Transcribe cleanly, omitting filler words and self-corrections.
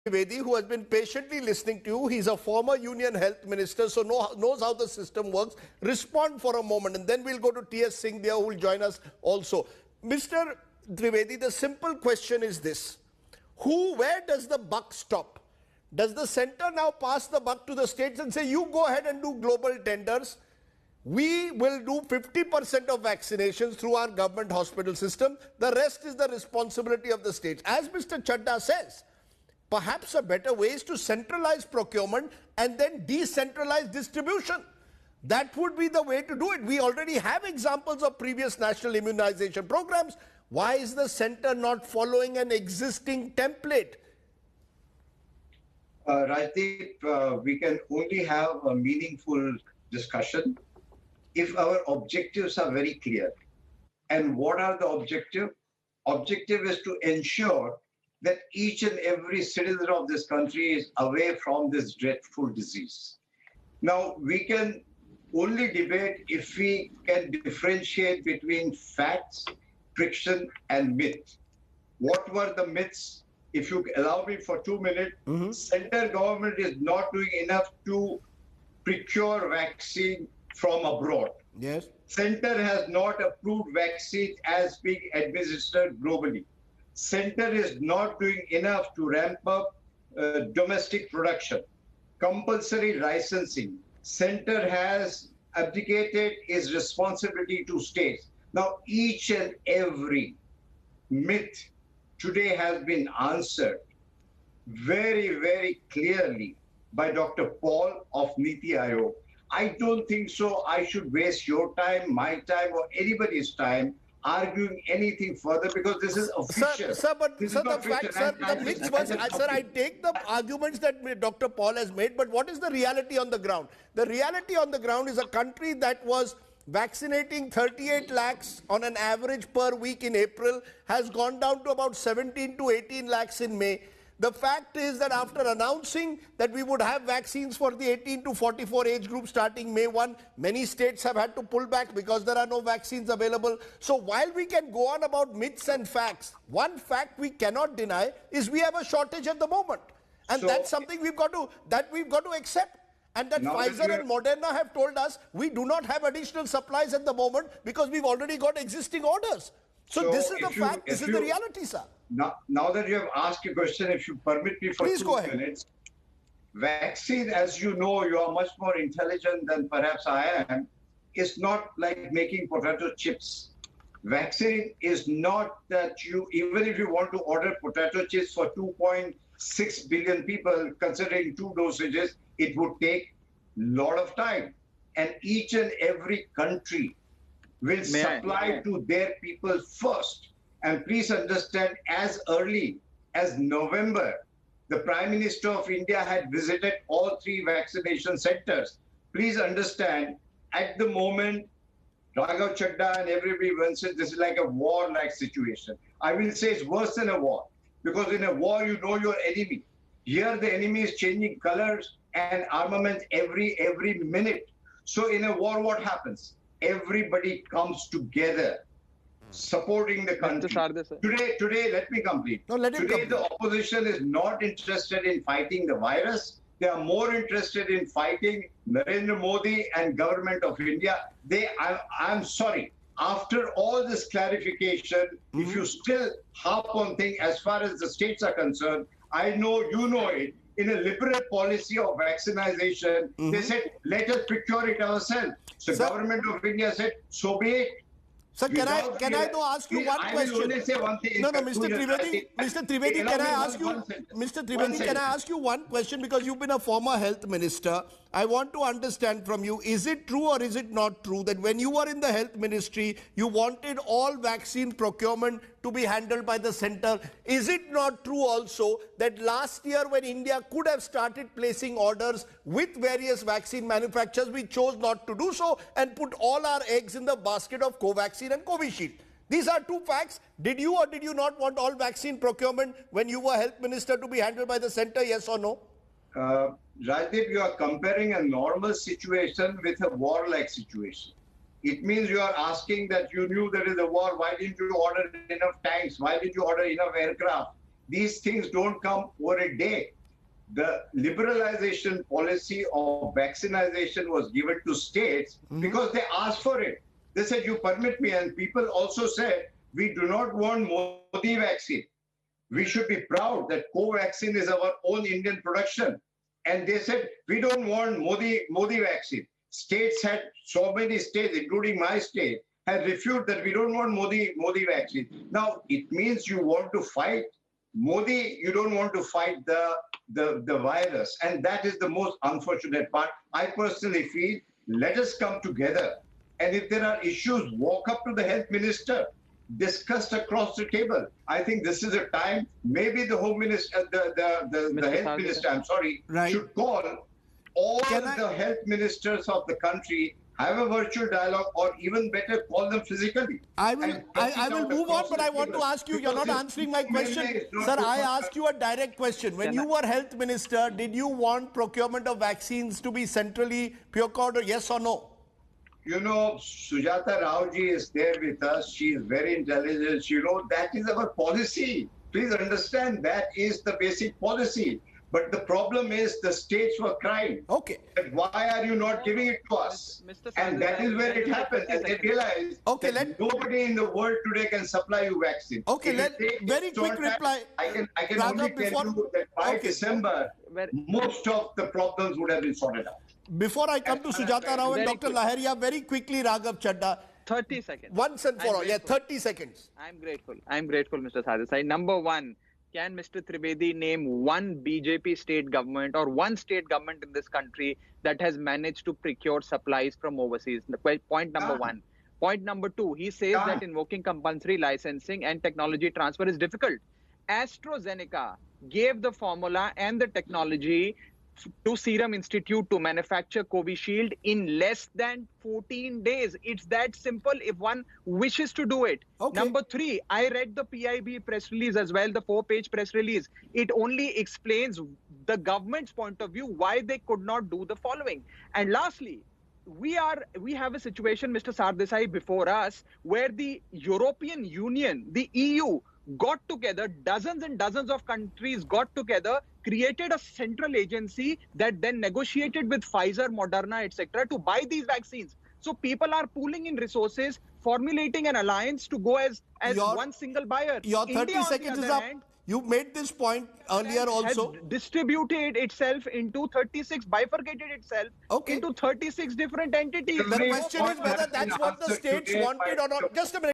Trivedi, who has been patiently listening to you. He's a former Union Health Minister, so knows how the system works. Respond for a moment, and then we'll go to T.S. Singh there, who will join us also. Mr. Trivedi, the simple question is this. Where does the buck stop? Does the centre now pass the buck to the states and say, you go ahead and do global tenders? We will do 50% of vaccinations through our government hospital system. The rest is the responsibility of the states. As Mr. Chadha says, perhaps a better way is to centralize procurement and then decentralize distribution. That would be the way to do it. We already have examples of previous national immunization programs. Why is the centre not following an existing template? Rajdeep, we can only have a meaningful discussion if our objectives are very clear. And what are the objectives? Objective is to ensure that each and every citizen of this country is away from this dreadful disease. Now, we can only debate if we can differentiate between facts, fiction, and myth. What were the myths? If you allow me for 2 minutes, central government is not doing enough to procure vaccine from abroad. Yes. Center has not approved vaccines as being administered globally. Center is not doing enough to ramp up domestic production. Compulsory licensing. Center has abdicated its responsibility to states. Now, each and every myth today has been answered very, very clearly by Dr. Paul of Niti Aayog. I don't think so. I should waste your time, my time, or anybody's time arguing anything further because this is official. Sir, the myths was, sir, I take the arguments that Dr. Paul has made, but what is the reality on the ground? The reality on the ground is a country that was vaccinating 38 lakhs on an average per week in April has gone down to about 17 to 18 lakhs in May. The fact is that after announcing that we would have vaccines for the 18 to 44 age group starting May 1, many states have had to pull back because there are no vaccines available. So while we can go on about myths and facts, one fact we cannot deny is we have a shortage at the moment. And that's something we've got to accept. And that Pfizer and Moderna have told us we do not have additional supplies at the moment because we've already got existing orders. So this is the fact, this is the reality, sir. Now that you have asked a question, if you permit me for 2 minutes. Vaccine, as you know, you are much more intelligent than perhaps I am. It's not like making potato chips. Vaccine is not that you, even if you want to order potato chips for 2.6 billion people, considering 2 dosages, it would take a lot of time. And each and every country will supply to their people first. And please understand, as early as November, the Prime Minister of India had visited all 3 vaccination centers. Please understand, at the moment, Raghav Chadha and everybody says this is like a war-like situation. I will say it's worse than a war, because in a war, you know your enemy. Here, the enemy is changing colors and armaments every minute. So in a war, what happens? Everybody comes together, supporting the country. Today, let me complete. Today, the opposition is not interested in fighting the virus. They are more interested in fighting Narendra Modi and government of India. I'm sorry. After all this clarification, if you still harp on things as far as the states are concerned, I know you know it. In a liberal policy of vaccination, they said, let us procure it ourselves. So government of India said, so be it. Sir, can I though ask you one question? I will only say one thing. No, Mr. Trivedi, can I ask you one question, because you've been a former health minister. I want to understand from you, is it true or is it not true that when you were in the health ministry, you wanted all vaccine procurement to be handled by the centre? Is it not true also that last year when India could have started placing orders with various vaccine manufacturers, we chose not to do so and put all our eggs in the basket of Covaxin and Covishield? These are 2 facts. Did you or did you not want all vaccine procurement when you were health minister to be handled by the centre, yes or no? Rajdeep, you are comparing a normal situation with a war-like situation. It means you are asking that you knew there is a war. Why didn't you order enough tanks? Why did you order enough aircraft? these things don't come over a day. The liberalization policy of vaccination was given to states because they asked for it. They said, you permit me. And people also said, we do not want Modi vaccine. We should be proud that Covaxin is our own Indian production. And they said, we don't want Modi vaccine. States had, so many states, including my state, had refused that we don't want Modi vaccine. Now, it means you want to fight Modi, you don't want to fight the virus. And that is the most unfortunate part. I personally feel, let us come together. And if there are issues, walk up to the health minister, discuss across the table. I think this is a time, maybe the home minister, the health minister, I'm sorry, should call all the health ministers of the country, have a virtual dialogue, or even better, call them physically. I will move on, but I want to ask you, you're not answering my question. Sir, I ask you a direct question. When you were health minister, did you want procurement of vaccines to be centrally procured, or yes or no? You know, Sujata Raoji is there with us. She is very intelligent. You know, that is our policy. Please understand, that is the basic policy. But the problem is the states were crying. Okay. Why are you not giving it to us? And that is where it happened. And they realized that nobody in the world today can supply you vaccine. Okay, very quick reply. I can only tell you that by December, most of the problems would have been sorted out. Before I come to Sujata Rao and Dr. Laharia, very quickly, Raghav Chadha. 30 seconds. Once and for all. Yeah, 30 seconds. I'm grateful, Mr. Sardesai. Number one, can Mr. Trivedi name one BJP state government or one state government in this country that has managed to procure supplies from overseas? Point number one. Point number two, he says that invoking compulsory licensing and technology transfer is difficult. AstraZeneca gave the formula and the technology to Serum Institute to manufacture Covishield in less than 14 days. It's that simple if one wishes to do it. Okay. Number three, I read the PIB press release as well, the 4-page press release. It only explains the government's point of view, why they could not do the following. And lastly, we have a situation, Mr. Sardesai, before us, where the European Union, the EU, got together, dozens and dozens of countries got together, created a central agency that then negotiated with Pfizer, Moderna, etc. to buy these vaccines. So people are pooling in resources, formulating an alliance to go as one single buyer. Your 30 India, seconds is up. You made this point earlier also. Has distributed itself into 36, bifurcated itself into 36 different entities. The question is whether that's what the states wanted or not. Just a minute.